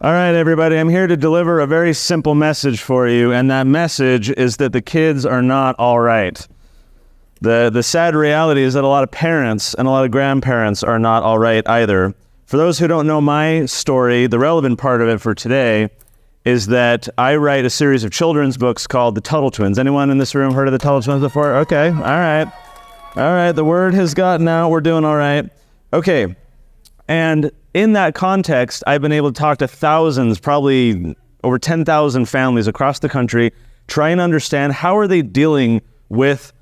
All right, everybody, I'm here to deliver a very simple message for you, and that message is that the kids are not all right. The sad reality is that a lot of parents and a lot of grandparents are not all right either. For those who don't know my story, the relevant part of it for today is that I write a series of children's books called The Tuttle Twins. Anyone in this room heard of The Tuttle Twins before? Okay, all right. All right, the word has gotten out. We're doing all right. Okay, and in that context, I've been able to talk to thousands, probably over 10,000 families across the country, trying to understand how are they dealing with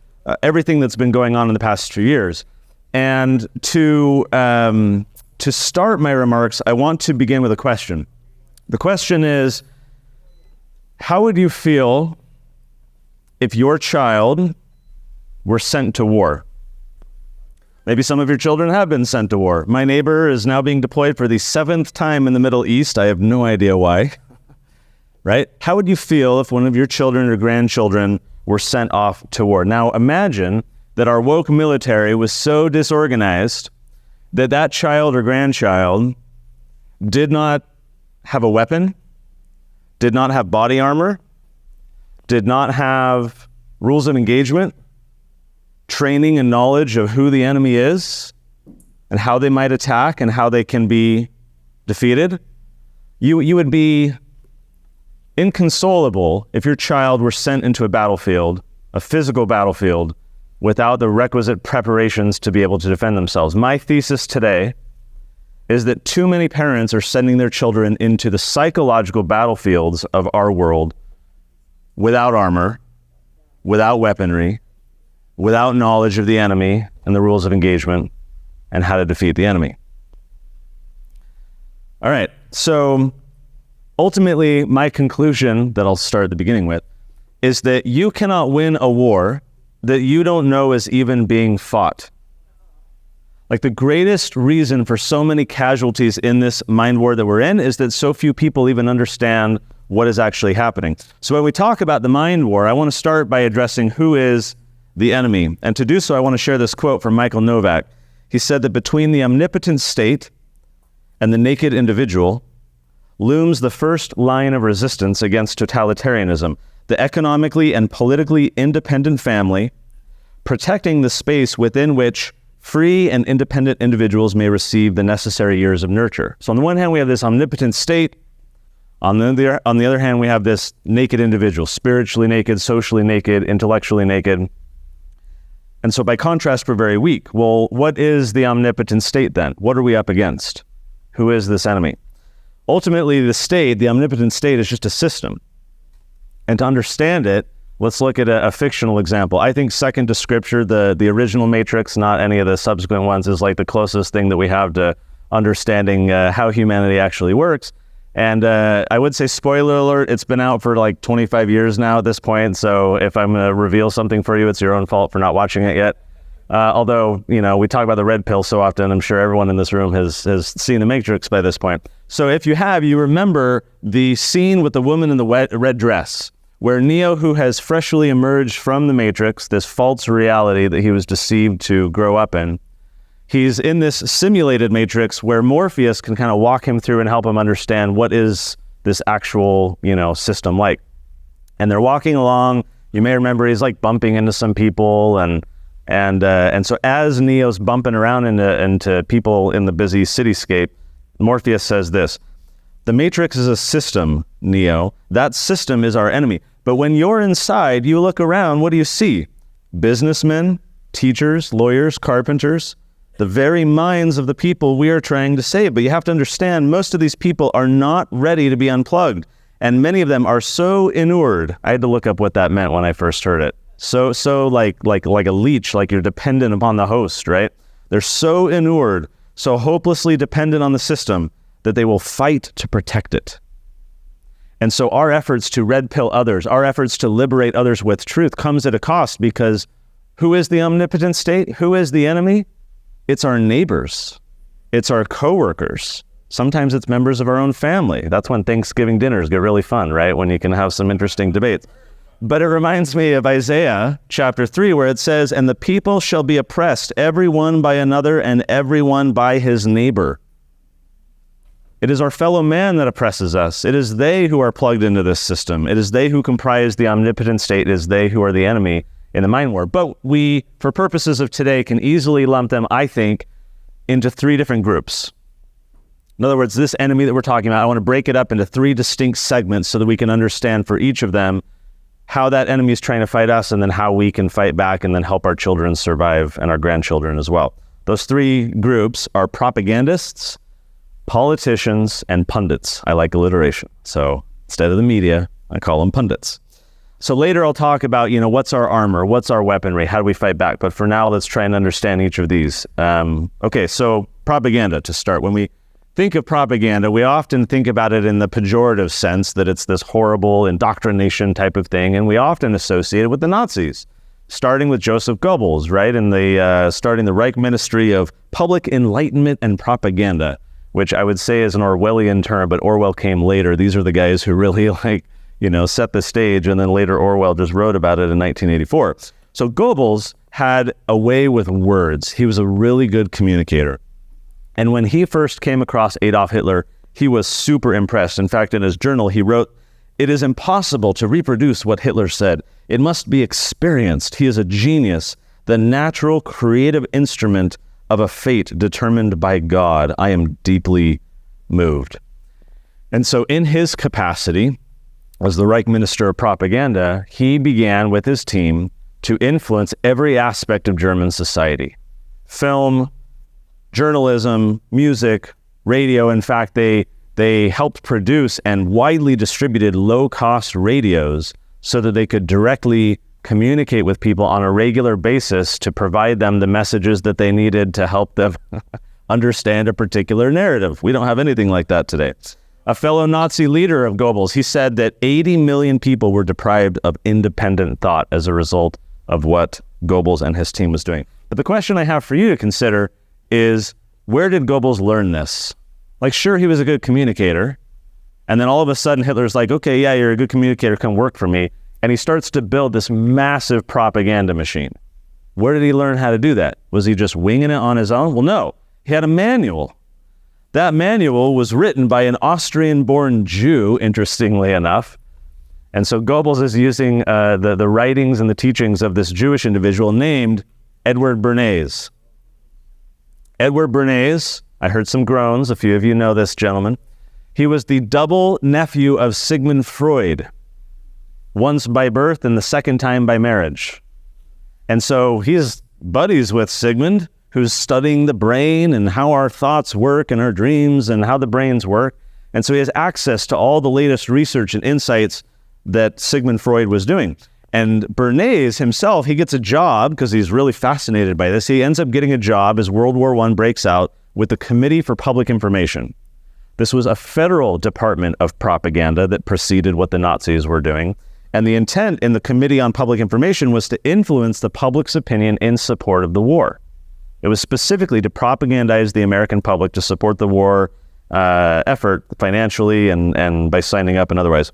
everything that's been going on in the past 2 years. And to start my remarks, I want to begin with a question. The question is, how would you feel if your child were sent to war? Maybe some of your children have been sent to war. My neighbor is now being deployed for the 7th time in the Middle East. I have no idea why, right? How would you feel if one of your children or grandchildren were sent off to war? Now imagine that our woke military was so disorganized that that child or grandchild did not have a weapon, did not have body armor, did not have rules of engagement, training and knowledge of who the enemy is and how they might attack and how they can be defeated. You would be inconsolable if your child were sent into a battlefield, a physical battlefield, without the requisite preparations to be able to defend themselves. My thesis today is that too many parents are sending their children into the psychological battlefields of our world without armor, without weaponry, without knowledge of the enemy and the rules of engagement and how to defeat the enemy. All right, so ultimately my conclusion that I'll start at the beginning with is that you cannot win a war that you don't know is even being fought. Like, the greatest reason for so many casualties in this mind war that we're in is that so few people even understand what is actually happening. So when we talk about the mind war, I want to start by addressing who is the enemy. And to do so, I want to share this quote from Michael Novak. He said that between the omnipotent state and the naked individual looms the first line of resistance against totalitarianism, the economically and politically independent family, protecting the space within which free and independent individuals may receive the necessary years of nurture. So on the one hand, we have this omnipotent state. On the other hand, we have this naked individual, spiritually naked, socially naked, intellectually naked. And so by contrast, we're very weak. Well, what is the omnipotent state then? What are we up against? Who is this enemy? Ultimately, the state, the omnipotent state, is just a system. And to understand it, let's look at a fictional example. I think second to scripture, the original Matrix, not any of the subsequent ones, is like the closest thing that we have to understanding how humanity actually works. And I would say, spoiler alert, it's been out for like 25 years now at this point. So if I'm going to reveal something for you, it's your own fault for not watching it yet. Although, you know, we talk about the red pill so often, I'm sure everyone in this room has seen The Matrix by this point. So if you have, you remember the scene with the woman in the red dress, where Neo, who has freshly emerged from the Matrix, this false reality that he was deceived to grow up in, he's in this simulated Matrix where Morpheus can kind of walk him through and help him understand what is this actual, system like. And they're walking along. You may remember he's like bumping into some people, and so as Neo's bumping around into people in the busy cityscape, Morpheus says this: "The Matrix is a system, Neo. That system is our enemy. But when you're inside, you look around, what do you see? Businessmen, teachers, lawyers, carpenters, the very minds of the people we are trying to save. But you have to understand, most of these people are not ready to be unplugged. And many of them are so inured." I had to look up what that meant when I first heard it. So like a leech, like you're dependent upon the host, right? They're so inured, so hopelessly dependent on the system that they will fight to protect it. And so our efforts to red pill others, our efforts to liberate others with truth comes at a cost, because who is the omnipotent state? Who is the enemy? It's our neighbors. It's our coworkers. Sometimes it's members of our own family. That's when Thanksgiving dinners get really fun, right? When you can have some interesting debates. But it reminds me of Isaiah chapter 3, where it says, "And the people shall be oppressed, every one by another and every one by his neighbor." It is our fellow man that oppresses us. It is they who are plugged into this system. It is they who comprise the omnipotent state. It is they who are the enemy in the mind war. But we, for purposes of today, can easily lump them, I think, into three different groups. In other words, this enemy that we're talking about, I want to break it up into three distinct segments so that we can understand for each of them how that enemy is trying to fight us, and then how we can fight back and then help our children survive and our grandchildren as well. Those three groups are propagandists, politicians, and pundits. I like alliteration. So instead of the media, I call them pundits. So later I'll talk about, what's our armor? What's our weaponry? How do we fight back? But for now, let's try and understand each of these. Okay, so propaganda to start. When we think of propaganda, we often think about it in the pejorative sense that it's this horrible indoctrination type of thing, and we often associate it with the Nazis, starting with Joseph Goebbels, right? And starting the Reich Ministry of Public Enlightenment and Propaganda, which I would say is an Orwellian term, but Orwell came later. These are the guys who really set the stage, and then later Orwell just wrote about it in 1984. So Goebbels had a way with words. He was a really good communicator. And when he first came across Adolf Hitler, he was super impressed. In fact, in his journal, he wrote, "It is impossible to reproduce what Hitler said. It must be experienced. He is a genius, the natural creative instrument of a fate determined by God. I am deeply moved." And so in his capacity as the Reich Minister of Propaganda, he began with his team to influence every aspect of German society. Film, journalism, music, radio. In fact, they helped produce and widely distributed low-cost radios so that they could directly communicate with people on a regular basis to provide them the messages that they needed to help them understand a particular narrative. We don't have anything like that today. A fellow Nazi leader of Goebbels, he said that 80 million people were deprived of independent thought as a result of what Goebbels and his team was doing. But the question I have for you to consider is, where did Goebbels learn this? Sure, he was a good communicator, and then all of a sudden Hitler's like, okay, yeah, you're a good communicator, come work for me. And he starts to build this massive propaganda machine. Where did he learn how to do that? Was he just winging it on his own? Well, no, he had a manual. That manual was written by an Austrian-born Jew, interestingly enough. And so Goebbels is using the writings and the teachings of this Jewish individual named Edward Bernays. Edward Bernays, I heard some groans, a few of you know this gentleman. He was the double nephew of Sigmund Freud, once by birth and the second time by marriage. And so he's buddies with Sigmund, who's studying the brain and how our thoughts work and our dreams and how the brains work. And so he has access to all the latest research and insights that Sigmund Freud was doing. And Bernays himself, he gets a job because he's really fascinated by this. He ends up getting a job as World War I breaks out with the Committee for Public Information. This was a federal department of propaganda that preceded what the Nazis were doing. And the intent in the Committee on Public Information was to influence the public's opinion in support of the war. It was specifically to propagandize the American public to support the war effort financially and by signing up and otherwise.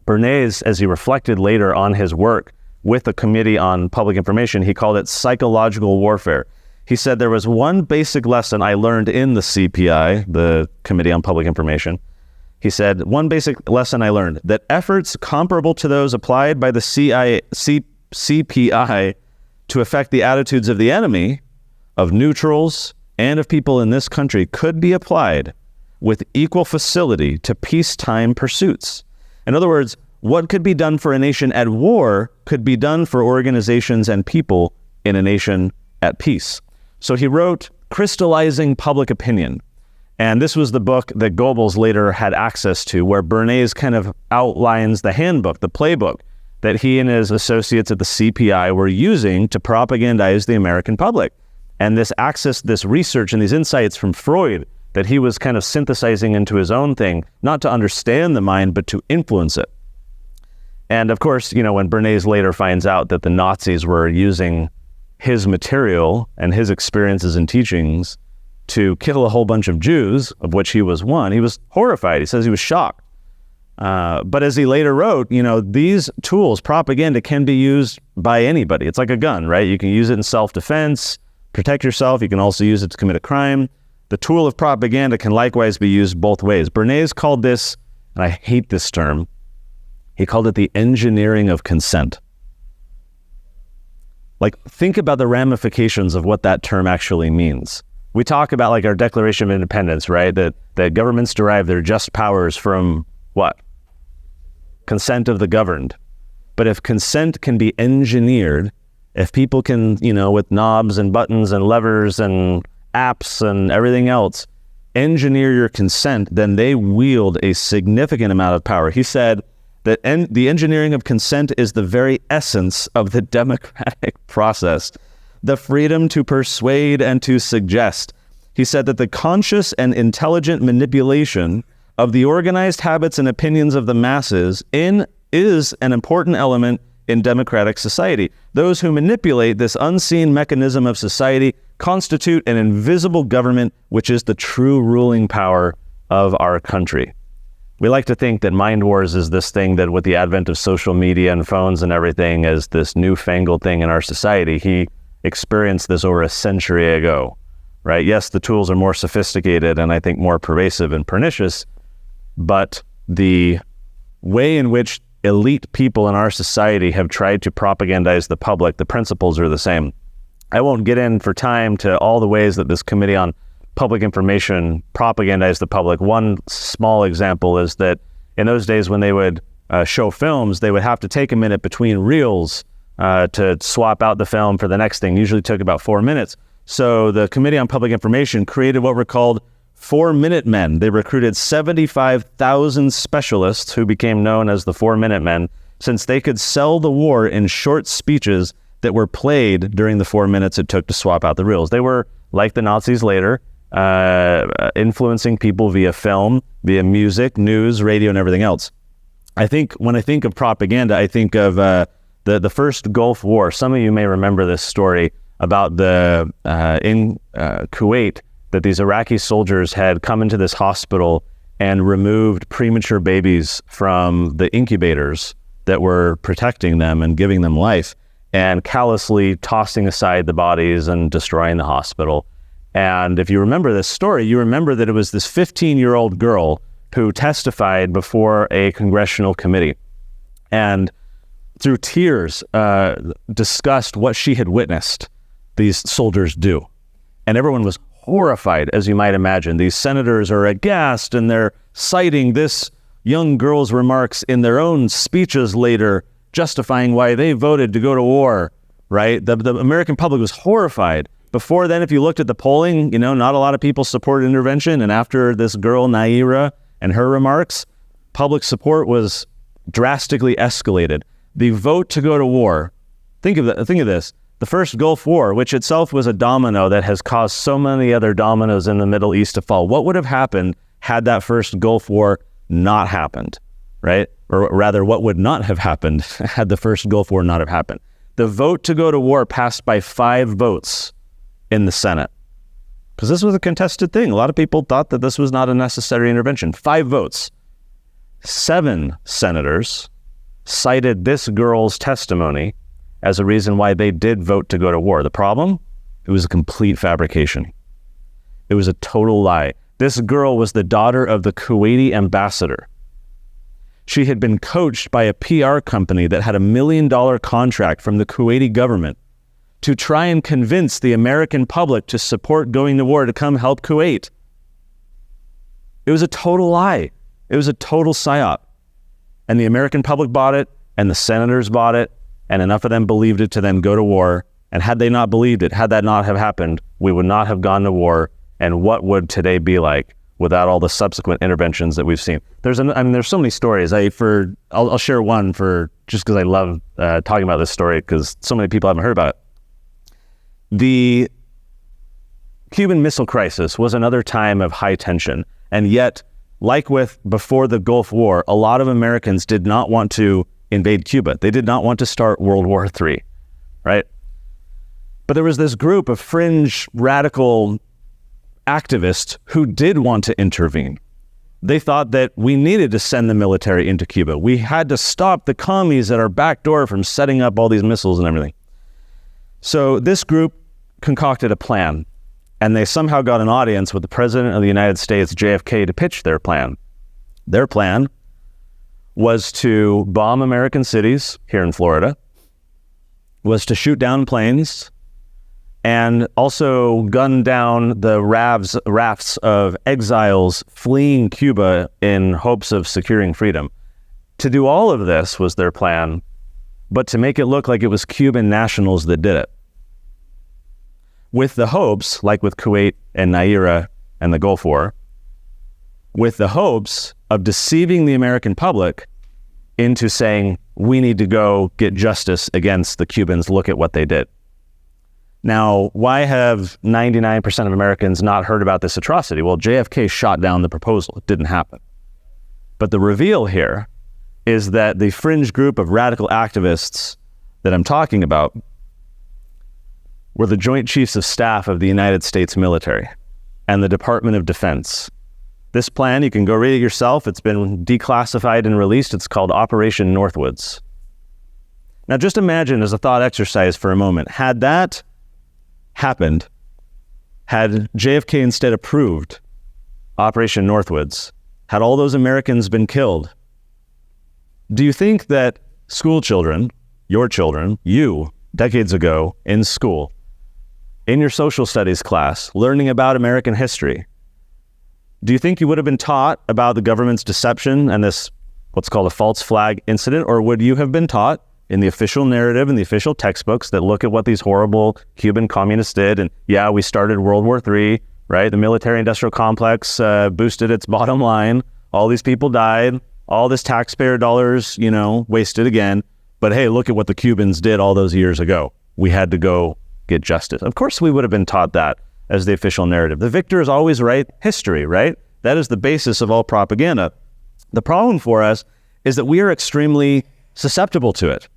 Bernays, as he reflected later on his work with the Committee on Public Information, he called it psychological warfare. He said, there was one basic lesson I learned in the CPI, the Committee on Public Information. He said, one basic lesson I learned, that efforts comparable to those applied by the CPI to affect the attitudes of the enemy, of neutrals, and of people in this country could be applied with equal facility to peacetime pursuits. In other words, what could be done for a nation at war could be done for organizations and people in a nation at peace. So he wrote Crystallizing Public Opinion. And this was the book that Goebbels later had access to, where Bernays kind of outlines the handbook, the playbook, that he and his associates at the CPI were using to propagandize the American public. And this access, this research and these insights from Freud that he was kind of synthesizing into his own thing, not to understand the mind, but to influence it. And of course, when Bernays later finds out that the Nazis were using his material and his experiences and teachings to kill a whole bunch of Jews, of which he was one, he was horrified. He says he was shocked. But as he later wrote, these tools, propaganda, can be used by anybody. It's like a gun, right? You can use it in self-defense, protect yourself. You can also use it to commit a crime. The tool of propaganda can likewise be used both ways. Bernays called this, and I hate this term, he called it the engineering of consent. Like, think about the ramifications of what that term actually means. We talk about like our Declaration of Independence, right? That governments derive their just powers from what? Consent of the governed. But if consent can be engineered, if people can, with knobs and buttons and levers and apps and everything else, engineer your consent, then they wield a significant amount of power. He said that the engineering of consent is the very essence of the democratic process, the freedom to persuade and to suggest. He said that the conscious and intelligent manipulation of the organized habits and opinions of the masses is an important element in democratic society. Those who manipulate this unseen mechanism of society constitute an invisible government, which is the true ruling power of our country. We like to think that mind wars is this thing that with the advent of social media and phones and everything is this newfangled thing in our society. He experienced this over a century ago, right? Yes, the tools are more sophisticated and I think more pervasive and pernicious, but the way in which elite people in our society have tried to propagandize the public, the principles are the same. I won't get in for time to all the ways that this Committee on Public Information propagandized the public. One small example is that in those days when they would show films, they would have to take a minute between reels to swap out the film for the next thing. Usually took about 4 minutes. So the Committee on Public Information created what were called 4-Minute Men. They recruited 75,000 specialists who became known as the 4-Minute Men, since they could sell the war in short speeches that were played during the 4 minutes it took to swap out the reels. They were, like the Nazis later, influencing people via film, via music, news, radio, and everything else. I think when I think of propaganda, I think of the first Gulf War. Some of you may remember this story about in Kuwait, that these Iraqi soldiers had come into this hospital and removed premature babies from the incubators that were protecting them and giving them life, and callously tossing aside the bodies and destroying the hospital. And if you remember this story, you remember that it was this 15-year-old girl who testified before a congressional committee and through tears discussed what she had witnessed these soldiers do. And everyone was horrified, as you might imagine. These senators are aghast and they're citing this young girl's remarks in their own speeches later, justifying why they voted to go to war, right? The American public was horrified. Before then, if you looked at the polling, not a lot of people supported intervention. And after this girl, Naira, and her remarks, public support was drastically escalated. The vote to go to war, think of this, the first Gulf War, which itself was a domino that has caused so many other dominoes in the Middle East to fall. What would have happened had that first Gulf War not happened, right? Or rather, what would not have happened had the first Gulf War not have happened? The vote to go to war passed by 5 votes in the Senate, because this was a contested thing. A lot of people thought that this was not a necessary intervention. 5 votes. 7 senators cited this girl's testimony as a reason why they did vote to go to war. The problem? It was a complete fabrication. It was a total lie. This girl was the daughter of the Kuwaiti ambassador. She had been coached by a PR company that had $1 million contract from the Kuwaiti government to try and convince the American public to support going to war to come help Kuwait. It was a total lie. It was a total psyop. And the American public bought it, and the senators bought it, and enough of them believed it to then go to war. And had they not believed it, had that not have happened, we would not have gone to war. And what would today be like without all the subsequent interventions that we've seen? There's so many stories. I'll share one just because I love talking about this story, because so many people haven't heard about it. The Cuban Missile Crisis was another time of high tension, and yet, like with before the Gulf War, a lot of Americans did not want to invade Cuba. They did not want to start World War III, right? But there was this group of fringe radical activists who did want to intervene. They thought that we needed to send the military into Cuba. We had to stop the commies at our back door from setting up all these missiles and everything. So this group concocted a plan. and they somehow got an audience with the President of the United States, JFK, to pitch their plan. Their plan was to bomb American cities here in Florida, was to shoot down planes, and also gun down the rafts of exiles fleeing Cuba in hopes of securing freedom. To do all of this was their plan, but to make it look like it was Cuban nationals that did it, with the hopes, like with Kuwait and Naira and the Gulf War, with the hopes of deceiving the American public into saying, we need to go get justice against the Cubans, look at what they did. Now, why have 99% of Americans not heard about this atrocity? Well, JFK shot down the proposal. It didn't happen. But the reveal here is that the fringe group of radical activists that I'm talking about were the Joint Chiefs of Staff of the United States military and the Department of Defense. This plan, you can go read it yourself. It's been declassified and released. It's called Operation Northwoods. Now, just imagine as a thought exercise for a moment, had that happened, had JFK instead approved Operation Northwoods, had all those Americans been killed, do you think that school children, your children, you, decades ago in school, in your social studies class, learning about American history, do you think you would have been taught about the government's deception and this, what's called a false flag incident, or would you have been taught in the official narrative and the official textbooks that look at what these horrible Cuban communists did, and yeah, we started World War III, right? The military-industrial complex boosted its bottom line. All these people died. All this taxpayer dollars, wasted again. But hey, look at what the Cubans did all those years ago. We had to go get justice. Of course, we would have been taught that as the official narrative. The victor is always right history, right? That is the basis of all propaganda. The problem for us is that we are extremely susceptible to it.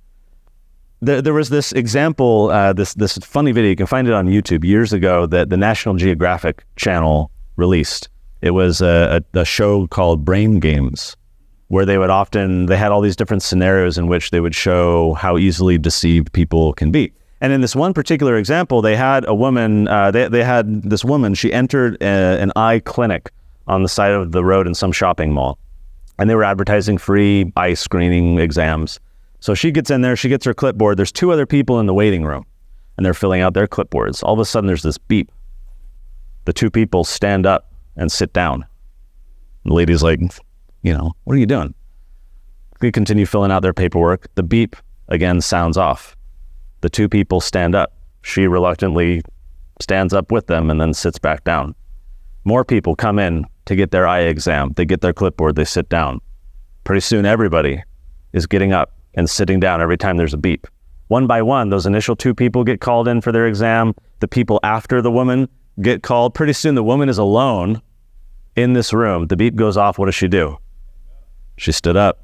There was this example, this funny video, you can find it on YouTube, years ago, that the National Geographic channel released. It was a show called Brain Games, where they had all these different scenarios in which they would show how easily deceived people can be. And in this one particular example, they had a woman, they had this woman, she entered an eye clinic on the side of the road in some shopping mall. And they were advertising free eye screening exams. So she gets in there, she gets her clipboard. There's two other people in the waiting room, and they're filling out their clipboards. All of a sudden, there's this beep. The two people stand up and sit down. The lady's like, what are you doing? They continue filling out their paperwork. The beep again sounds off. The two people stand up. She reluctantly stands up with them and then sits back down. More people come in to get their eye exam. They get their clipboard, they sit down. Pretty soon everybody is getting up and sitting down every time there's a beep. One by one, those initial two people get called in for their exam. The people after the woman get called. Pretty soon the woman is alone in this room. The beep goes off. What does she do? She stood up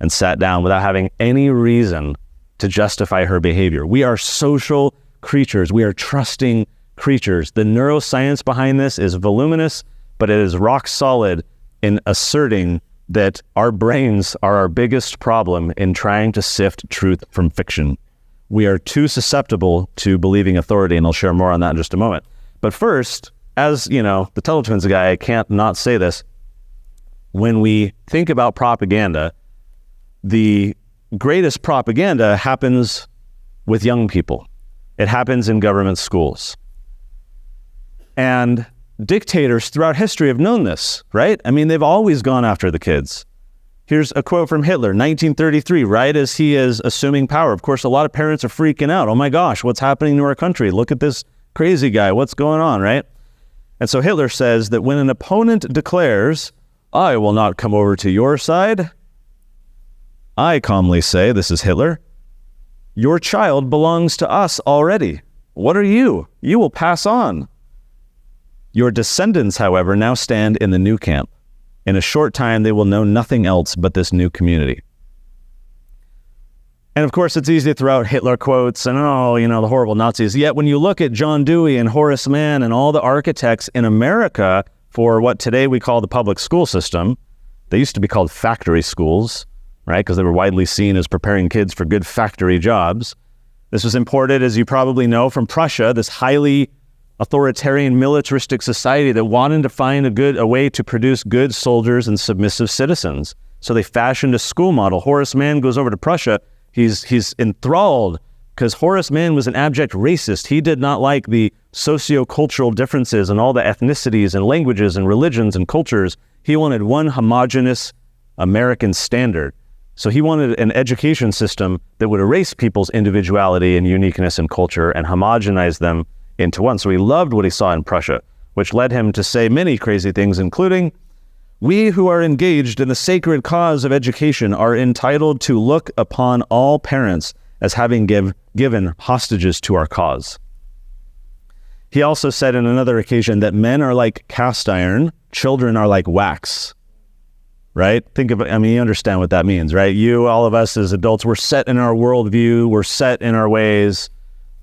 and sat down without having any reason to justify her behavior. We are social creatures. We are trusting creatures. The neuroscience behind this is voluminous, but it is rock solid in asserting that our brains are our biggest problem in trying to sift truth from fiction. We are too susceptible to believing authority, and I'll share more on that in just a moment. But first, as the Tuttle Twins guy, I can't not say this. When we think about propaganda, the greatest propaganda happens with young people. It happens in government schools. And dictators throughout history have known this, right? I mean, they've always gone after the kids. Here's a quote from Hitler, 1933, right as he is assuming power. Of course, a lot of parents are freaking out. Oh my gosh, what's happening to our country? Look at this crazy guy. What's going on, right? And so Hitler says that when an opponent declares, I will not come over to your side, I calmly say, this is Hitler, your child belongs to us already. What are you? You will pass on. Your descendants, however, now stand in the new camp. In a short time, they will know nothing else but this new community. And of course, it's easy to throw out Hitler quotes and, the horrible Nazis. Yet when you look at John Dewey and Horace Mann and all the architects in America for what today we call the public school system, they used to be called factory schools, right? Because they were widely seen as preparing kids for good factory jobs. This was imported, as you probably know, from Prussia, this highly authoritarian militaristic society that wanted to find a way to produce good soldiers and submissive citizens. So they fashioned a school model. Horace Mann goes over to Prussia. He's enthralled because Horace Mann was an abject racist. He did not like the socio-cultural differences and all the ethnicities and languages and religions and cultures. He wanted one homogeneous American standard. So he wanted an education system that would erase people's individuality and uniqueness and culture and homogenize them into one. So he loved what he saw in Prussia, which led him to say many crazy things, including, "We who are engaged in the sacred cause of education are entitled to look upon all parents as having given hostages to our cause." He also said on another occasion that men are like cast iron, children are like wax. Right? You understand what that means, right? All of us as adults, we're set in our worldview, we're set in our ways,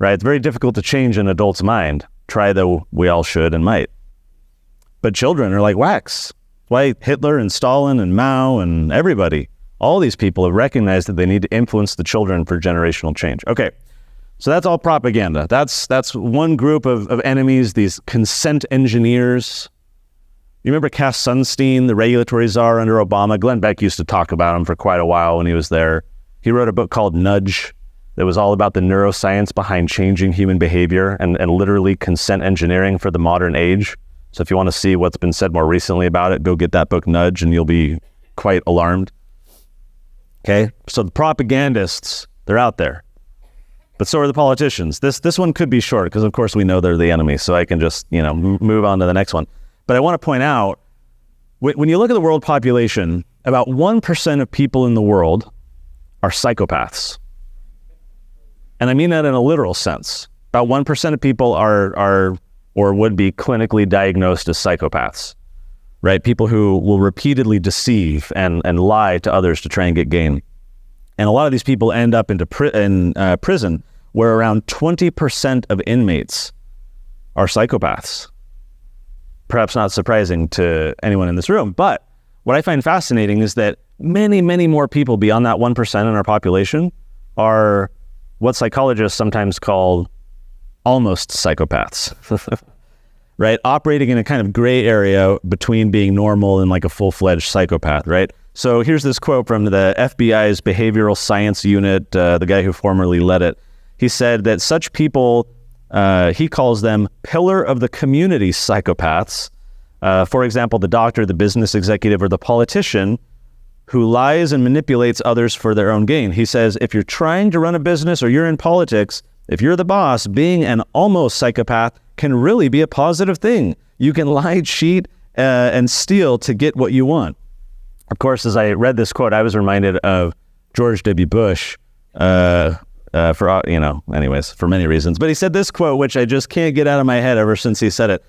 right? It's very difficult to change an adult's mind. Try though we all should and might. But children are like wax. Why Hitler and Stalin and Mao and everybody, all these people have recognized that they need to influence the children for generational change. Okay, so that's all propaganda. That's one group of enemies, these consent engineers. You remember Cass Sunstein, the regulatory czar under Obama? Glenn Beck used to talk about him for quite a while when he was there. He wrote a book called Nudge that was all about the neuroscience behind changing human behavior and literally consent engineering for the modern age. So if you want to see what's been said more recently about it, go get that book Nudge and you'll be quite alarmed. Okay, so the propagandists, they're out there. But so are the politicians. This one could be short because of course we know they're the enemy, so I can just move on to the next one. But I want to point out, when you look at the world population, about 1% of people in the world are psychopaths. And I mean that in a literal sense. About 1% of people are or would be clinically diagnosed as psychopaths, right? People who will repeatedly deceive and lie to others to try and get gain. And a lot of these people end up in prison where around 20% of inmates are psychopaths. Perhaps not surprising to anyone in this room, but what I find fascinating is that many, many more people beyond that 1% in our population are what psychologists sometimes call almost psychopaths, right? Operating in a kind of gray area between being normal and like a full-fledged psychopath, right? So here's this quote from the FBI's behavioral science unit, the guy who formerly led it. He said that such people, he calls them pillar of the community psychopaths. For example, the doctor, the business executive, or the politician who lies and manipulates others for their own gain. He says, if you're trying to run a business or you're in politics, if you're the boss, being an almost psychopath can really be a positive thing. You can lie, cheat, and steal to get what you want. Of course, as I read this quote, I was reminded of George W. Bush, for many reasons. But he said this quote, which I just can't get out of my head ever since he said it.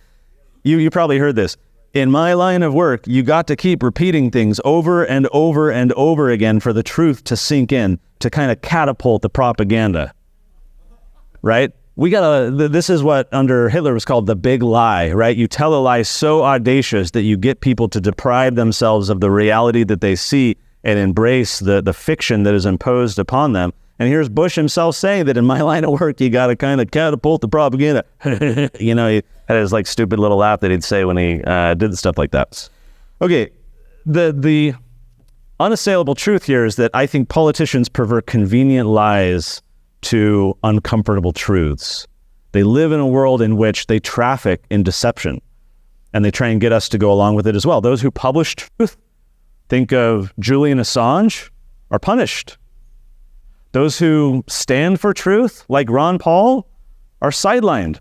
You probably heard this. In my line of work, you got to keep repeating things over and over and over again for the truth to sink in, to kind of catapult the propaganda, right? This is what under Hitler was called the big lie, right? You tell a lie so audacious that you get people to deprive themselves of the reality that they see and embrace the fiction that is imposed upon them. And here's Bush himself saying that in my line of work, you got to kind of catapult the propaganda. He had his like stupid little laugh that he'd say when he did stuff like that. Okay, the unassailable truth here is that I think politicians pervert convenient lies to uncomfortable truths. They live in a world in which they traffic in deception, and they try and get us to go along with it as well. Those who publish truth, think of Julian Assange, are punished. Those who stand for truth, like Ron Paul, are sidelined.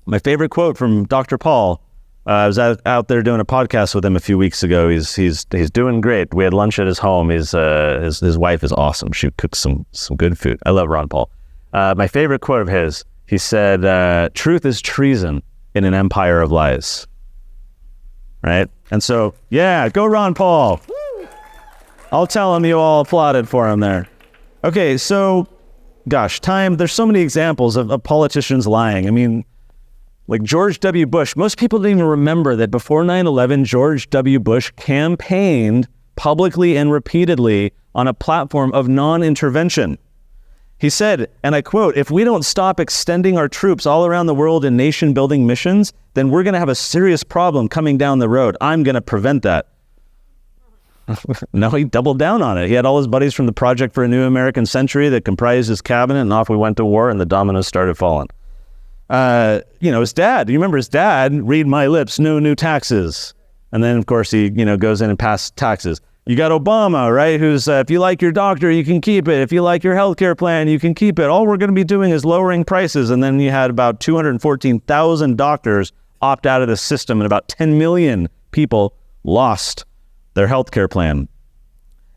My favorite quote from Dr. Paul, I was out there doing a podcast with him a few weeks ago. He's doing great. We had lunch at his home. His wife is awesome. She cooks some good food. I love Ron Paul. My favorite quote of his, he said, truth is treason in an empire of lies. Right? And so, yeah, go Ron Paul. I'll tell him you all applauded for him there. Okay, so, gosh, there's so many examples of politicians lying. I mean, like George W. Bush, most people don't even remember that before 9/11, George W. Bush campaigned publicly and repeatedly on a platform of non-intervention. He said, and I quote, "If we don't stop extending our troops all around the world in nation-building missions, then we're going to have a serious problem coming down the road. I'm going to prevent that." No, he doubled down on it. He had all his buddies from the Project for a New American Century that comprised his cabinet, and off we went to war, and the dominoes started falling. His dad, you remember his dad, "Read my lips, no new taxes." And then, of course, he, goes in and passes taxes. You got Obama, right, who's, if you like your doctor, you can keep it. If you like your healthcare plan, you can keep it. All we're going to be doing is lowering prices. And then you had about 214,000 doctors opt out of the system, and about 10 million people lost their healthcare plan.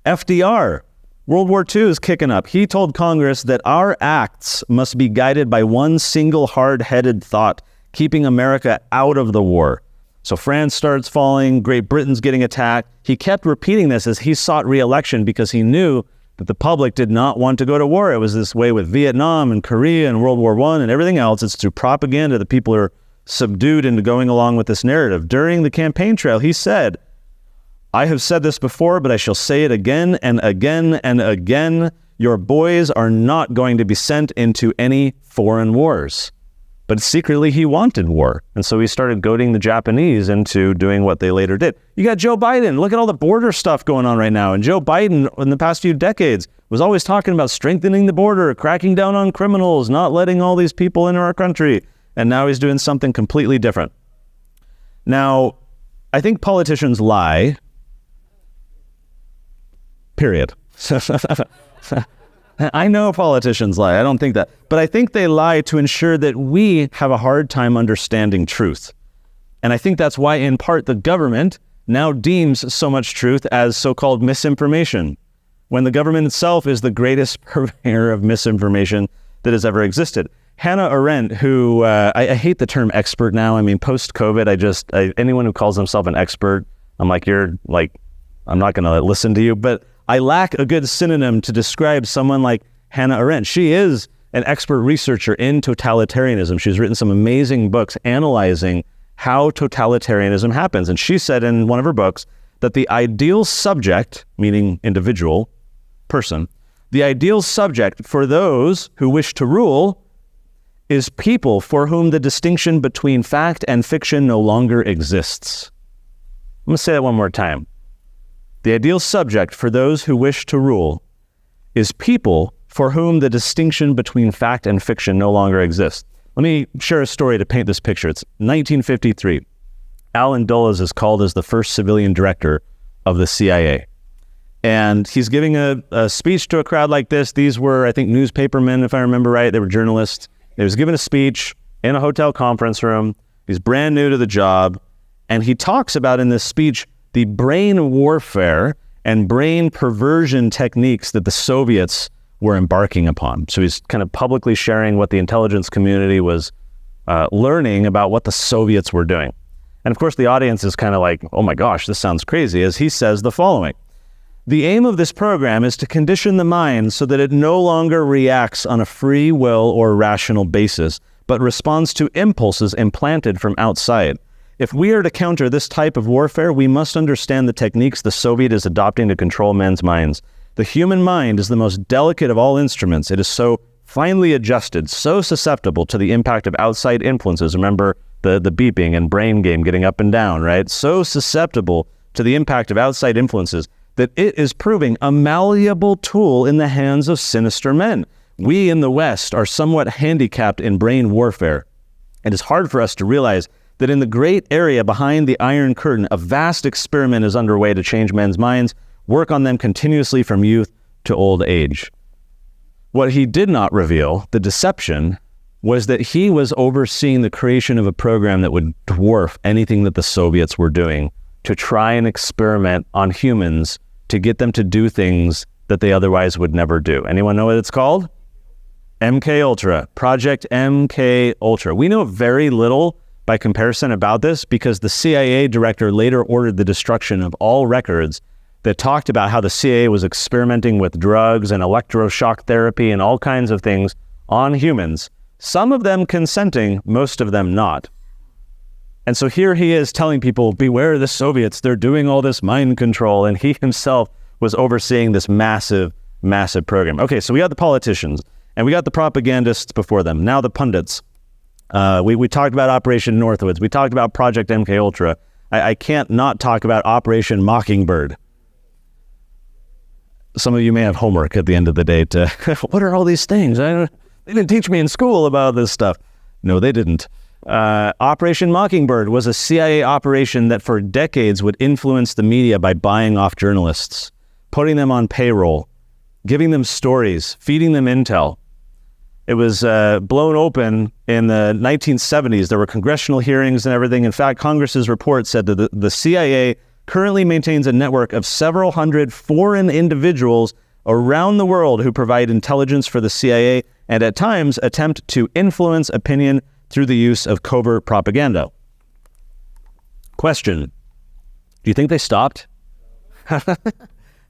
FDR, World War II is kicking up. He told Congress that our acts must be guided by one single hard-headed thought, keeping America out of the war. So France starts falling, Great Britain's getting attacked. He kept repeating this as he sought re-election because he knew that the public did not want to go to war. It was this way with Vietnam and Korea and World War I and everything else. It's through propaganda that people are subdued into going along with this narrative. During the campaign trail, he said, "I have said this before, but I shall say it again and again and again. Your boys are not going to be sent into any foreign wars." But secretly, he wanted war. And so he started goading the Japanese into doing what they later did. You got Joe Biden. Look at all the border stuff going on right now. And Joe Biden, in the past few decades, was always talking about strengthening the border, cracking down on criminals, not letting all these people into our country. And now he's doing something completely different. Now, I think politicians lie. Period. I know politicians lie. I don't think that. But I think they lie to ensure that we have a hard time understanding truth. And I think that's why, in part, the government now deems so much truth as so-called misinformation, when the government itself is the greatest purveyor of misinformation that has ever existed. Hannah Arendt, who, I hate the term expert now. I mean, post-COVID, anyone who calls themselves an expert, I'm like, I'm not going to listen to you. But I lack a good synonym to describe someone like Hannah Arendt. She is an expert researcher in totalitarianism. She's written some amazing books analyzing how totalitarianism happens. And she said in one of her books that the ideal subject, meaning individual, person, the ideal subject for those who wish to rule is people for whom the distinction between fact and fiction no longer exists. I'm going to say that one more time. The ideal subject for those who wish to rule is people for whom the distinction between fact and fiction no longer exists. Let me share a story to paint this picture. It's 1953. Allen Dulles is called as the first civilian director of the CIA. And he's giving a speech to a crowd like this. These were, I think, newspapermen, if I remember right. They were journalists. He was giving a speech in a hotel conference room. He's brand new to the job. And he talks about in this speech the brain warfare and brain perversion techniques that the Soviets were embarking upon. So he's kind of publicly sharing what the intelligence community was learning about what the Soviets were doing. And of course, the audience is kind of like, oh my gosh, this sounds crazy, as he says the following. The aim of this program is to condition the mind so that it no longer reacts on a free will or rational basis, but responds to impulses implanted from outside. If we are to counter this type of warfare, we must understand the techniques the Soviet is adopting to control men's minds. The human mind is the most delicate of all instruments. It is so finely adjusted, so susceptible to the impact of outside influences. Remember the beeping and brain game getting up and down, right? So susceptible to the impact of outside influences that it is proving a malleable tool in the hands of sinister men. We in the West are somewhat handicapped in brain warfare. It is hard for us to realize that in the great area behind the Iron Curtain, a vast experiment is underway to change men's minds, work on them continuously from youth to old age. What he did not reveal, the deception, was that he was overseeing the creation of a program that would dwarf anything that the Soviets were doing to try and experiment on humans to get them to do things that they otherwise would never do. Anyone know what it's called? MK Ultra, Project MK Ultra. We know very little by comparison about this because the CIA director later ordered the destruction of all records that talked about how the CIA was experimenting with drugs and electroshock therapy and all kinds of things on humans, some of them consenting, most of them not. And so here he is telling people, beware the Soviets, they're doing all this mind control, and he himself was overseeing this massive, massive program. Okay, so we got the politicians. And we got the propagandists before them. Now the pundits. We talked about Operation Northwoods. We talked about Project MKUltra. I can't not talk about Operation Mockingbird. Some of you may have homework at the end of the day to, what are all these things? They didn't teach me in school about this stuff. No, they didn't. Operation Mockingbird was a CIA operation that for decades would influence the media by buying off journalists, putting them on payroll, giving them stories, feeding them intel. It was blown open in the 1970s. There were congressional hearings and everything. In fact, Congress's report said that the CIA currently maintains a network of several hundred foreign individuals around the world who provide intelligence for the CIA and at times attempt to influence opinion through the use of covert propaganda. Question: do you think they stopped?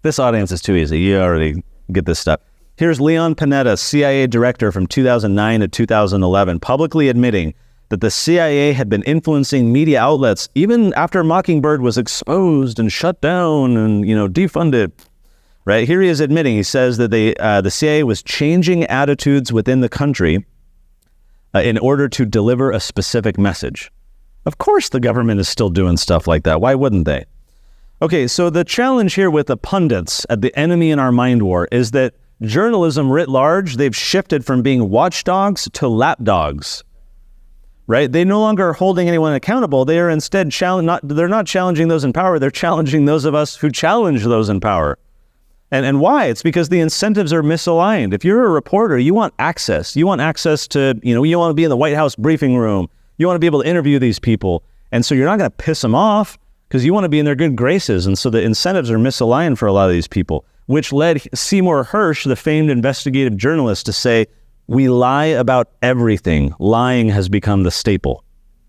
This audience is too easy. You already get this stuff. Here's Leon Panetta, CIA director from 2009 to 2011, publicly admitting that the CIA had been influencing media outlets even after Mockingbird was exposed and shut down and, defunded. Right here he is admitting, he says that the CIA was changing attitudes within the country in order to deliver a specific message. Of course the government is still doing stuff like that. Why wouldn't they? Okay, so the challenge here with the pundits at the enemy in our mind war is that journalism writ large, they've shifted from being watchdogs to lapdogs, right? They no longer are holding anyone accountable. They are instead they're not challenging those in power. They're challenging those of us who challenge those in power. And why? It's because the incentives are misaligned. If you're a reporter, you want access. You want access to, you want to be in the White House briefing room. You want to be able to interview these people. And so you're not going to piss them off because you want to be in their good graces. And so the incentives are misaligned for a lot of these people, which led Seymour Hersh, the famed investigative journalist, to say, we lie about everything. Lying has become the staple.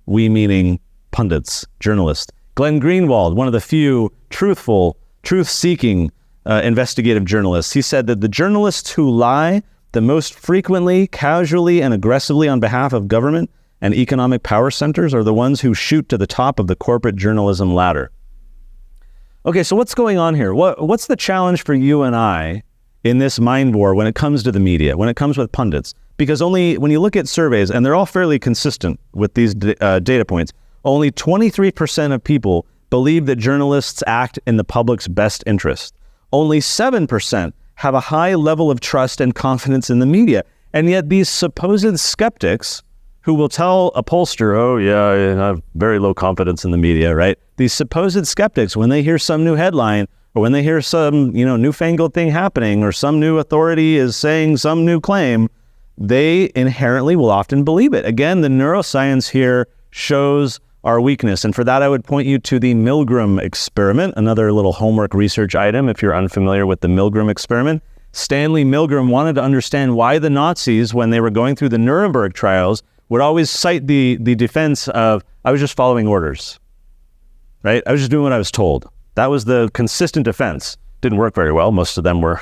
We meaning pundits, journalists. Glenn Greenwald, one of the few truth-seeking investigative journalists, he said that the journalists who lie the most frequently, casually, and aggressively on behalf of government and economic power centers are the ones who shoot to the top of the corporate journalism ladder. Okay, so what's going on here? What's the challenge for you and I in this mind war when it comes to the media, when it comes with pundits? Because only when you look at surveys, and they're all fairly consistent with these data points, only 23% of people believe that journalists act in the public's best interest. Only 7% have a high level of trust and confidence in the media. And yet these supposed skeptics who will tell a pollster, oh yeah, I have very low confidence in the media, right? These supposed skeptics, when they hear some new headline or when they hear some, newfangled thing happening or some new authority is saying some new claim, they inherently will often believe it. Again, the neuroscience here shows our weakness. And for that, I would point you to the Milgram experiment, another little homework research item if you're unfamiliar with the Milgram experiment. Stanley Milgram wanted to understand why the Nazis, when they were going through the Nuremberg trials, would always cite the defense of, I was just following orders, right? I was just doing what I was told. That was the consistent defense. Didn't work very well. Most of them were,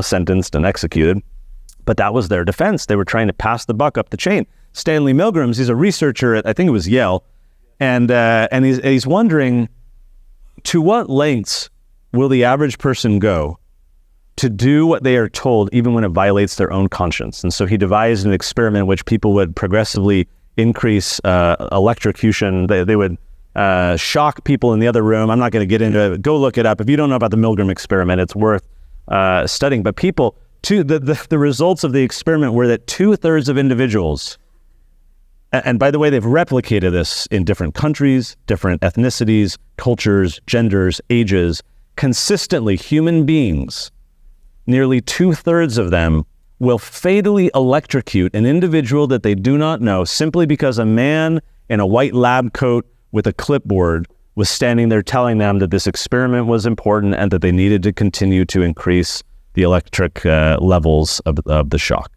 sentenced and executed. But that was their defense. They were trying to pass the buck up the chain. Stanley Milgram, he's a researcher at, I think it was Yale, and he's wondering, to what lengths will the average person go to do what they are told, even when it violates their own conscience? And so he devised an experiment in which people would progressively increase electrocution. They would shock people in the other room. I'm not going to get into it. Go look it up. If you don't know about the Milgram experiment, it's worth studying. But the results of the experiment were that 2/3 of individuals, and by the way, they've replicated this in different countries, different ethnicities, cultures, genders, ages, consistently human beings, nearly 2/3 of them will fatally electrocute an individual that they do not know simply because a man in a white lab coat with a clipboard was standing there telling them that this experiment was important and that they needed to continue to increase the electric levels of the shock.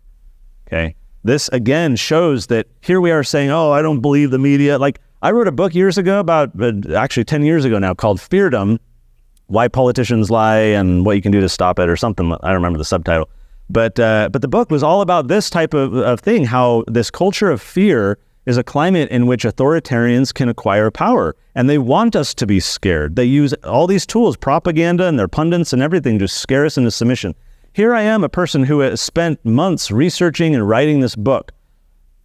Okay. This again shows that here we are saying, oh, I don't believe the media. Like I wrote a book years ago actually 10 years ago now, called Feardom, Why Politicians Lie and What You Can Do to Stop It, or something. I don't remember the subtitle. But the book was all about this type of thing, how this culture of fear is a climate in which authoritarians can acquire power. And they want us to be scared. They use all these tools, propaganda and their pundits and everything, to scare us into submission. Here I am, a person who has spent months researching and writing this book,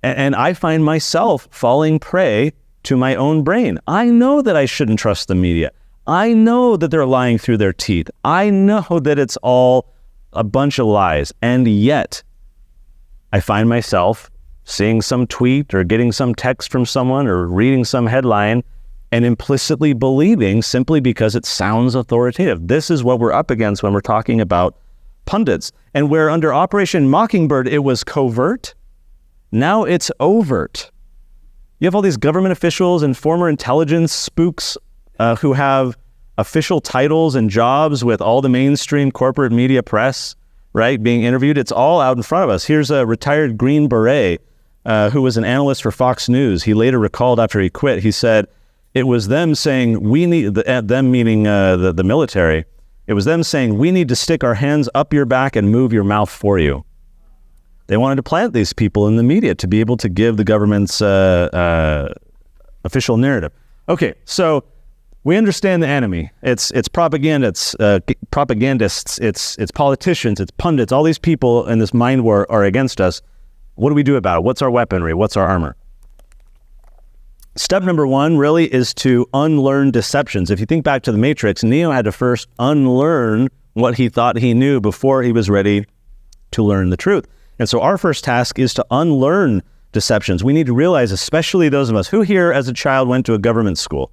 and I find myself falling prey to my own brain. I know that I shouldn't trust the media. I know that they're lying through their teeth. I know that it's all a bunch of lies. And yet, I find myself seeing some tweet or getting some text from someone or reading some headline and implicitly believing simply because it sounds authoritative. This is what we're up against when we're talking about pundits. And where under Operation Mockingbird it was covert, now it's overt. You have all these government officials and former intelligence spooks who have official titles and jobs with all the mainstream corporate media press, right, being interviewed. It's all out in front of us. Here's a retired Green Beret who was an analyst for Fox News. He later recalled after he quit, he said, it was them saying, we need, them meaning the military, it was them saying, we need to stick our hands up your back and move your mouth for you. They wanted to plant these people in the media to be able to give the government's official narrative. Okay, so we understand the enemy. It's propagandists, it's politicians, it's pundits. All these people in this mind war are against us. What do we do about it? What's our weaponry? What's our armor? Step number one really is to unlearn deceptions. If you think back to the Matrix, Neo had to first unlearn what he thought he knew before he was ready to learn the truth. And so our first task is to unlearn deceptions. We need to realize, especially those of us who here as a child went to a government school.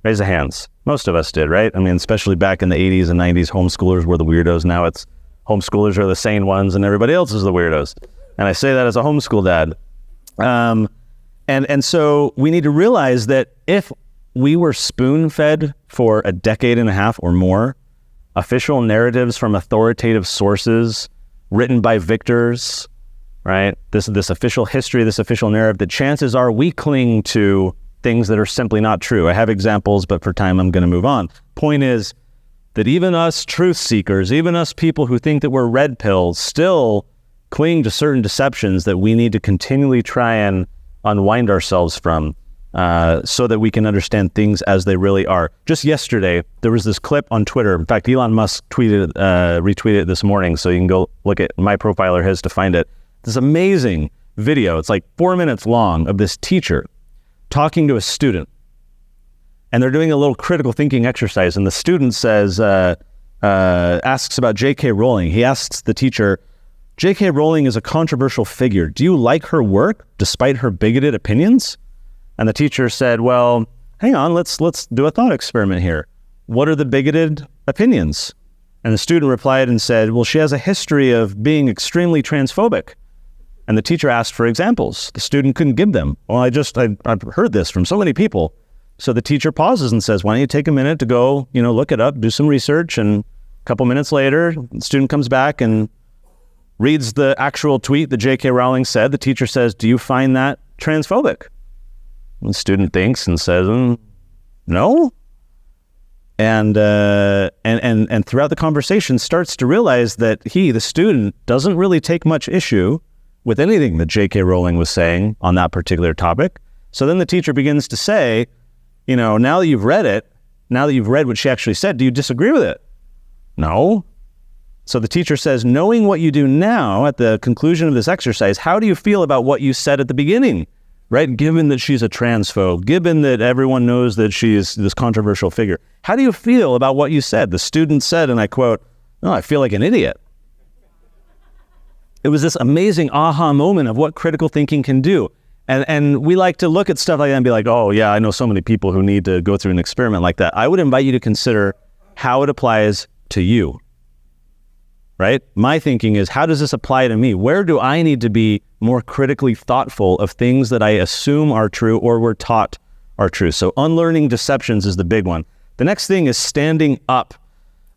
Raise the hands. Most of us did, right? I mean, especially back in the 80s and 90s, homeschoolers were the weirdos. Now it's homeschoolers are the sane ones and everybody else is the weirdos. And I say that as a homeschool dad. And so we need to realize that if we were spoon-fed for a decade and a half or more, official narratives from authoritative sources written by victors, right? This official history, this official narrative, the chances are we cling to things that are simply not true. I have examples, but for time I'm going to move on. Point is that even us truth seekers, even us people who think that we're red pills, still cling to certain deceptions that we need to continually try and unwind ourselves from so that we can understand things as they really are. Just yesterday, there was this clip on Twitter. In fact, Elon Musk retweeted it this morning, so you can go look at my profile or his to find it. This amazing video, it's like 4 minutes long, of this teacher talking to a student. And they're doing a little critical thinking exercise, and the student says, asks about J.K. Rowling. He asks the teacher, J.K. Rowling is a controversial figure. Do you like her work despite her bigoted opinions? And the teacher said, well, hang on, let's do a thought experiment here. What are the bigoted opinions? And the student replied and said, well, she has a history of being extremely transphobic. And the teacher asked for examples. The student couldn't give them. Well, I've heard this from so many people. So the teacher pauses and says, why don't you take a minute to go, look it up, do some research. And a couple minutes later, the student comes back and reads the actual tweet that J.K. Rowling said. The teacher says, do you find that transphobic? And the student thinks and says, no. And throughout the conversation starts to realize that the student, doesn't really take much issue with anything that J.K. Rowling was saying on that particular topic. So then the teacher begins to say, now that you've read it, now that you've read what she actually said, do you disagree with it? No. So the teacher says, knowing what you do now at the conclusion of this exercise, how do you feel about what you said at the beginning, right? Given that she's a transphobe, given that everyone knows that she is this controversial figure, how do you feel about what you said? The student said, and I quote, no, I feel like an idiot. It was this amazing aha moment of what critical thinking can do. And we like to look at stuff like that and be like, oh yeah, I know so many people who need to go through an experiment like that. I would invite you to consider how it applies to you, right? My thinking is, how does this apply to me? Where do I need to be more critically thoughtful of things that I assume are true or were taught are true? So unlearning deceptions is the big one. The next thing is standing up.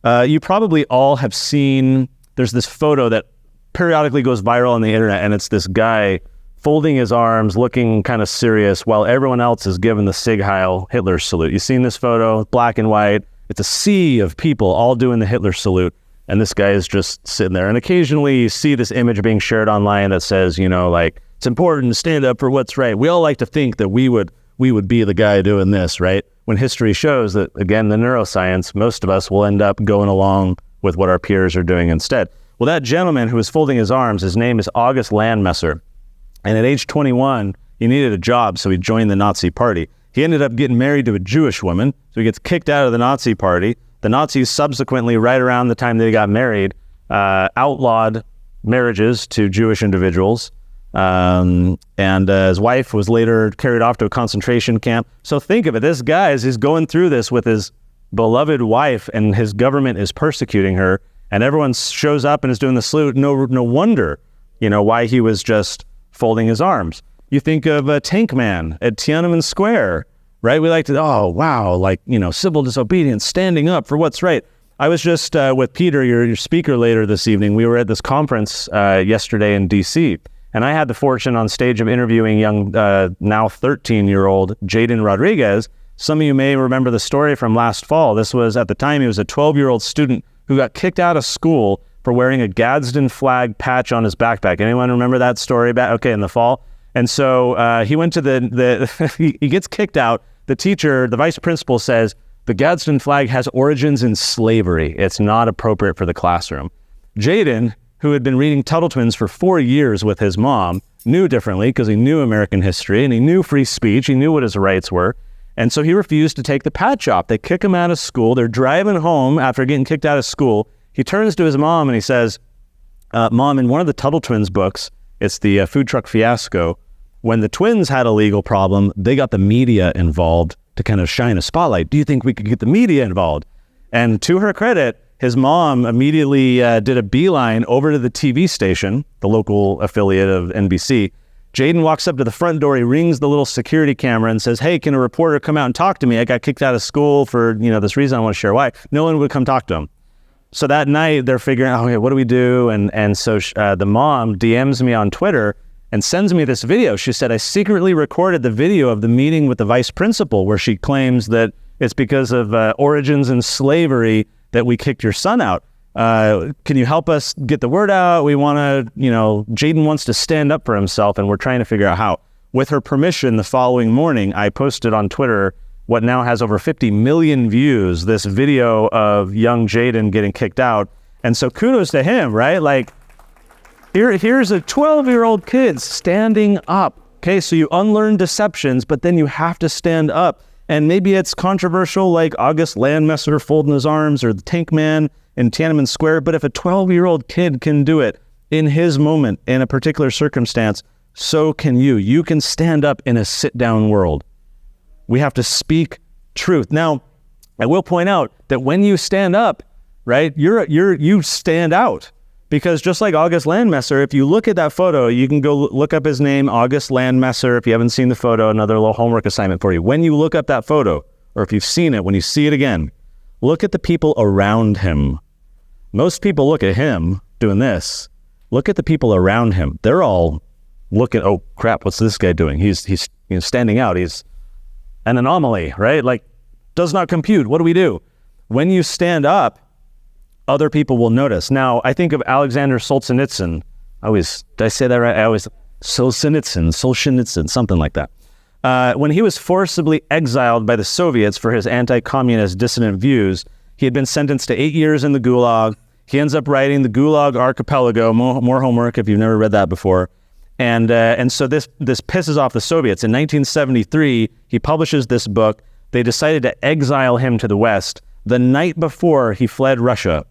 You probably all have seen, there's this photo that periodically goes viral on the internet, and it's this guy folding his arms, looking kind of serious, while everyone else is given the Sieg Heil Hitler salute. You've seen this photo, black and white. It's a sea of people all doing the Hitler salute, and this guy is just sitting there. And occasionally you see this image being shared online that says, it's important to stand up for what's right. We all like to think that we would be the guy doing this, right? When history shows that, again, the neuroscience, most of us will end up going along with what our peers are doing instead. Well, that gentleman who was folding his arms, his name is August Landmesser. And at age 21, he needed a job, so he joined the Nazi party. He ended up getting married to a Jewish woman, so he gets kicked out of the Nazi party. The Nazis subsequently, right around the time they got married, outlawed marriages to Jewish individuals. And his wife was later carried off to a concentration camp. So think of it, this guy, as he's going through this with his beloved wife, and his government is persecuting her, and everyone shows up and is doing the salute. No wonder, why he was just folding his arms. You think of Tank Man at Tiananmen Square, right? We like to, oh, wow, civil disobedience, standing up for what's right. I was just with Peter, your speaker, later this evening. We were at this conference yesterday in D.C., and I had the fortune on stage of interviewing young, now 13-year-old Jaden Rodriguez. Some of you may remember the story from last fall. This was, at the time, he was a 12-year-old student who got kicked out of school for wearing a Gadsden flag patch on his backpack. Anyone remember that story in the fall? And so he went to he gets kicked out. The teacher, the vice principal, says, the Gadsden flag has origins in slavery. It's not appropriate for the classroom. Jaden, who had been reading Tuttle Twins for 4 years with his mom, knew differently because he knew American history and he knew free speech. He knew what his rights were. And so he refused to take the patch off. They kick him out of school. They're driving home after getting kicked out of school. He turns to his mom and he says, Mom, in one of the Tuttle Twins books, it's the food truck fiasco, when the twins had a legal problem, they got the media involved to kind of shine a spotlight. Do you think we could get the media involved? And to her credit, his mom immediately did a beeline over to the TV station, the local affiliate of NBC. Jaden walks up to the front door. He rings the little security camera and says, hey, can a reporter come out and talk to me? I got kicked out of school for this reason. I want to share why. No one would come talk to him. So that night, they're figuring out, okay, what do we do? And so the mom DMs me on Twitter and sends me this video. She said, I secretly recorded the video of the meeting with the vice principal where she claims that it's because of origins in slavery that we kicked your son out. Can you help us get the word out? We want to, Jaden wants to stand up for himself, and we're trying to figure out how. With her permission, the following morning, I posted on Twitter what now has over 50 million views, this video of young Jaden getting kicked out. And so kudos to him, right? Here's a 12-year-old kid standing up. Okay, so you unlearn deceptions, but then you have to stand up. And maybe it's controversial, like August Landmesser folding his arms or the Tank Man in Tiananmen Square. But if a 12-year-old kid can do it in his moment, in a particular circumstance, so can you. You can stand up in a sit-down world. We have to speak truth. Now, I will point out that when you stand up, right, you stand out. Because just like August Landmesser, if you look at that photo, you can go look up his name, August Landmesser. If you haven't seen the photo, another little homework assignment for you. When you look up that photo, or if you've seen it, when you see it again, look at the people around him. Most people look at him doing this. Look at the people around him. They're all looking, oh crap, what's this guy doing? He's standing out. He's an anomaly, right? Does not compute. What do we do? When you stand up, other people will notice. Now, I think of Alexander Solzhenitsyn. Did I say that right? Solzhenitsyn, something like that. When he was forcibly exiled by the Soviets for his anti-communist dissident views, he had been sentenced to 8 years in the Gulag. He ends up writing the Gulag Archipelago, more homework if you've never read that before. And so this pisses off the Soviets. In 1973, he publishes this book. They decided to exile him to the West. The night before he fled Russia,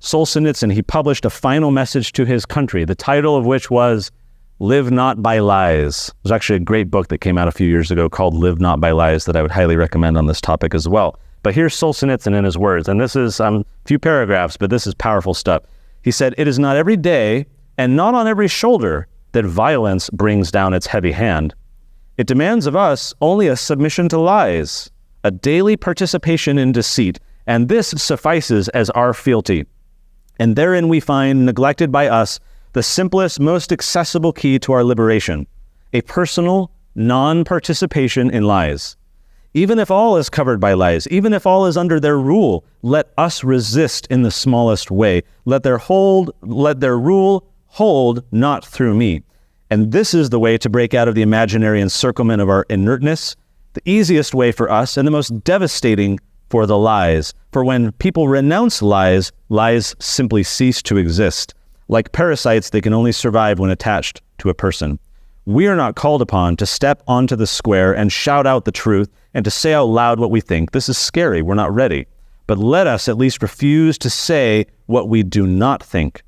Solzhenitsyn, he published a final message to his country, the title of which was Live Not by Lies. There's actually a great book that came out a few years ago called Live Not by Lies that I would highly recommend on this topic as well. But here's Solzhenitsyn in his words, and this is a few paragraphs, but this is powerful stuff. He said, "It is not every day and not on every shoulder that violence brings down its heavy hand. It demands of us only a submission to lies, a daily participation in deceit, and this suffices as our fealty. And therein we find, neglected by us, the simplest, most accessible key to our liberation, a personal non-participation in lies. Even if all is covered by lies, even if all is under their rule, let us resist in the smallest way. Let their rule hold not through me. And this is the way to break out of the imaginary encirclement of our inertness, the easiest way for us and the most devastating for the lies. For when people renounce lies, lies simply cease to exist. Like parasites, they can only survive when attached to a person. We are not called upon to step onto the square and shout out the truth and to say out loud what we think. This is scary. We're not ready. But let us at least refuse to say what we do not think.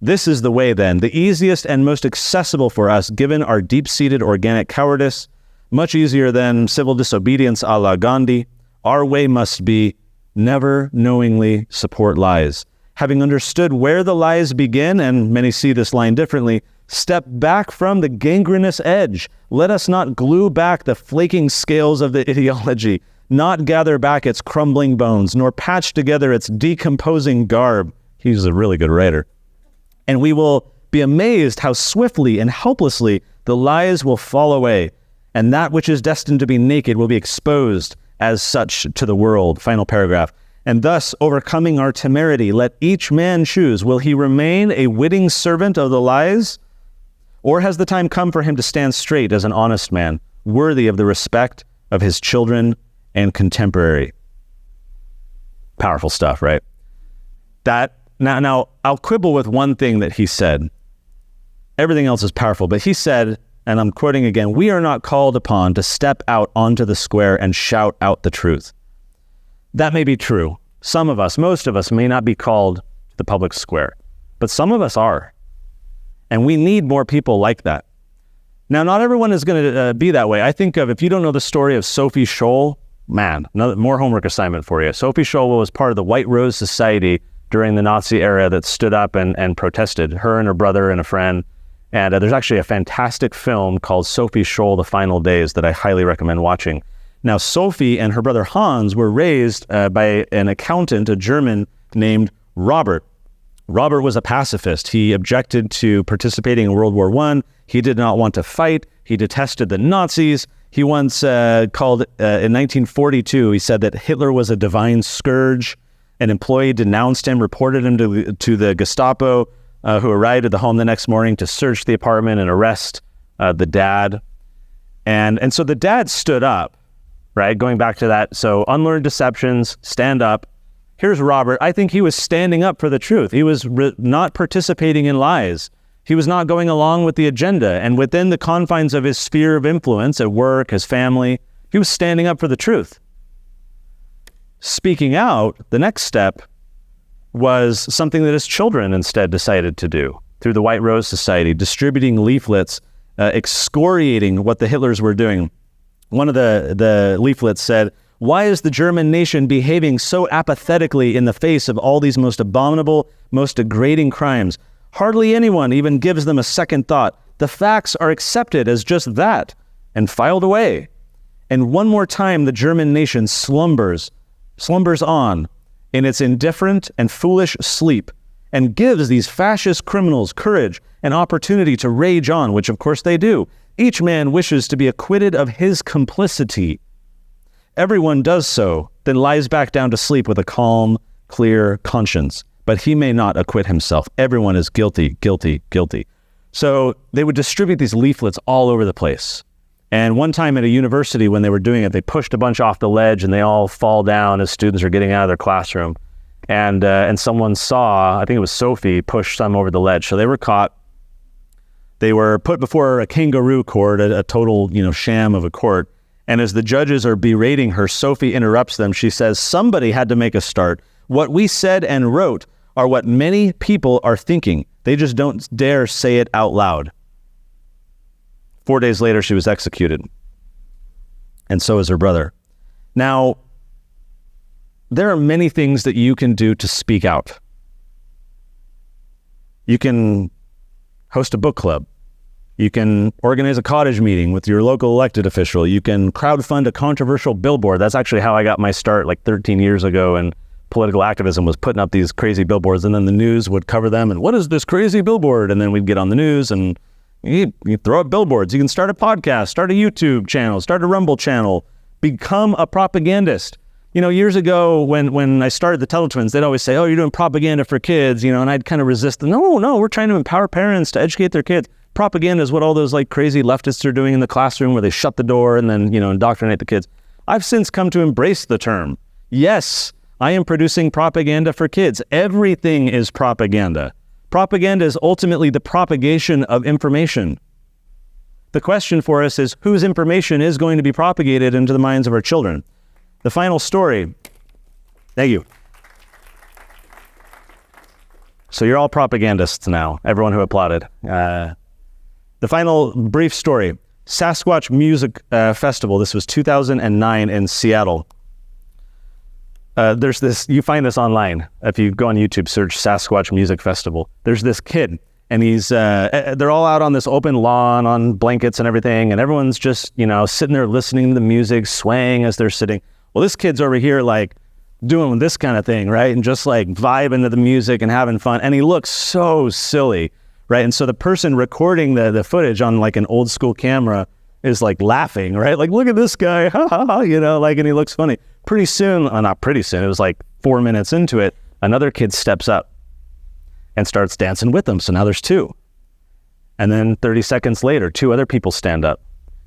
This is the way then, the easiest and most accessible for us, given our deep-seated organic cowardice, much easier than civil disobedience a la Gandhi. Our way must be never knowingly support lies. Having understood where the lies begin, and many see this line differently, step back from the gangrenous edge. Let us not glue back the flaking scales of the ideology, not gather back its crumbling bones, nor patch together its decomposing garb. He's a really good writer. And we will be amazed how swiftly and helplessly the lies will fall away, and that which is destined to be naked will be exposed as such to the world. Final paragraph. And thus, overcoming our temerity, let each man choose. Will he remain a witting servant of the lies? Or has the time come for him to stand straight as an honest man, worthy of the respect of his children and contemporary? Powerful stuff, right? Now, I'll quibble with one thing that he said. Everything else is powerful, but he said, and I'm quoting again, we are not called upon to step out onto the square and shout out the truth. That may be true. Some of us, most of us, may not be called to the public square, but some of us are. And we need more people like that. Now, not everyone is going to be that way. I think of, if you don't know the story of Sophie Scholl, man, more homework assignment for you. Sophie Scholl was part of the White Rose Society during the Nazi era that stood up and protested, her and her brother and a friend. And there's actually a fantastic film called Sophie Scholl, The Final Days, that I highly recommend watching. Now, Sophie and her brother Hans were raised by an accountant, a German named Robert. Robert was a pacifist. He objected to participating in World War I. He did not want to fight. He detested the Nazis. He once called, in 1942, he said that Hitler was a divine scourge. An employee denounced him, reported him to the Gestapo, who arrived at the home the next morning to search the apartment and arrest the dad. And so the dad stood up, right? Going back to that. So unlearned deceptions, stand up. Here's Robert. I think he was standing up for the truth. He was not participating in lies. He was not going along with the agenda. And within the confines of his sphere of influence at work, his family, he was standing up for the truth. Speaking out, the next step was something that his children instead decided to do through the White Rose Society, distributing leaflets, excoriating what the Hitlers were doing. One of the leaflets said, "Why is the German nation behaving so apathetically in the face of all these most abominable, most degrading crimes? Hardly anyone even gives them a second thought. The facts are accepted as just that and filed away. And one more time the German nation slumbers on in its indifferent and foolish sleep and gives these fascist criminals courage and opportunity to rage on," which of course they do. "Each man wishes to be acquitted of his complicity. Everyone does so, then lies back down to sleep with a calm, clear conscience. But he may not acquit himself. Everyone is guilty, guilty, guilty." So they would distribute these leaflets all over the place. And one time at a university when they were doing it, they pushed a bunch off the ledge and they all fall down as students are getting out of their classroom. And someone saw, I think it was Sophie, push some over the ledge. So they were caught. They were put before a kangaroo court, a total, sham of a court. And as the judges are berating her, Sophie interrupts them. She says, "Somebody had to make a start. What we said and wrote are what many people are thinking. They just don't dare say it out loud." 4 days later, she was executed. And so is her brother. Now, there are many things that you can do to speak out. You can host a book club. You can organize a cottage meeting with your local elected official. You can crowdfund a controversial billboard. That's actually how I got my start like 13 years ago in political activism, was putting up these crazy billboards, and then the news would cover them. And what is this crazy billboard? And then we'd get on the news and you throw up billboards. You can start a podcast, start a YouTube channel, start a Rumble channel, become a propagandist. Years ago when I started the Teletwins, they'd always say, "Oh, you're doing propaganda for kids," and I'd kind of resist them. No, we're trying to empower parents to educate their kids. Propaganda is what all those like crazy leftists are doing in the classroom where they shut the door and then, indoctrinate the kids. I've since come to embrace the term. Yes, I am producing propaganda for kids. Everything is propaganda. Propaganda is ultimately the propagation of information. The question for us is, whose information is going to be propagated into the minds of our children? The final story. Thank you. So you're all propagandists now, everyone who applauded. The final brief story. Sasquatch Music Festival. This was 2009 in Seattle. There's this, you find this online. If you go on YouTube, search Sasquatch Music Festival. There's this kid, and they're all out on this open lawn on blankets and everything, and everyone's just, sitting there listening to the music, swaying as they're sitting. Well, this kid's over here like doing this kind of thing, right? And just like vibing to the music and having fun. And he looks so silly, right? And so the person recording the footage on like an old school camera is like laughing, right? Like, look at this guy, ha ha ha, and he looks funny. Pretty soon, not pretty soon, it was like 4 minutes into it, another kid steps up and starts dancing with them. So now there's 2. And then 30 seconds later, 2 other people stand up,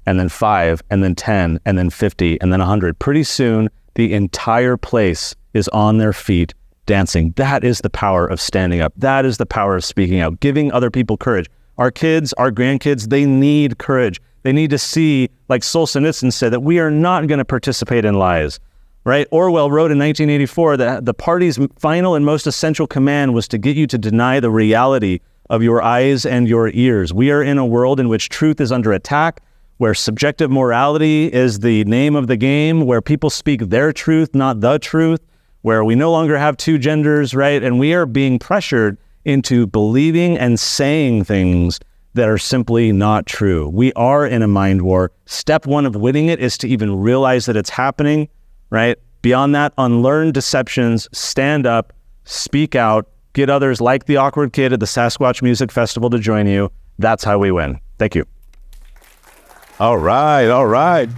and then 5, and then 10, and then 50, and then 100. Pretty soon, the entire place is on their feet dancing. That is the power of standing up. That is the power of speaking out, giving other people courage. Our kids, our grandkids, they need courage. They need to see, like Solzhenitsyn said, that we are not going to participate in lies, right? Orwell wrote in 1984 that the party's final and most essential command was to get you to deny the reality of your eyes and your ears. We are in a world in which truth is under attack, where subjective morality is the name of the game, where people speak their truth, not the truth, where we no longer have 2 genders, right? And we are being pressured into believing and saying things that are simply not true. We are in a mind war. Step 1 of winning it is to even realize that it's happening, right? Beyond that, unlearn deceptions, stand up, speak out, get others like the awkward kid at the Sasquatch Music Festival to join you. That's how we win. Thank you. All right.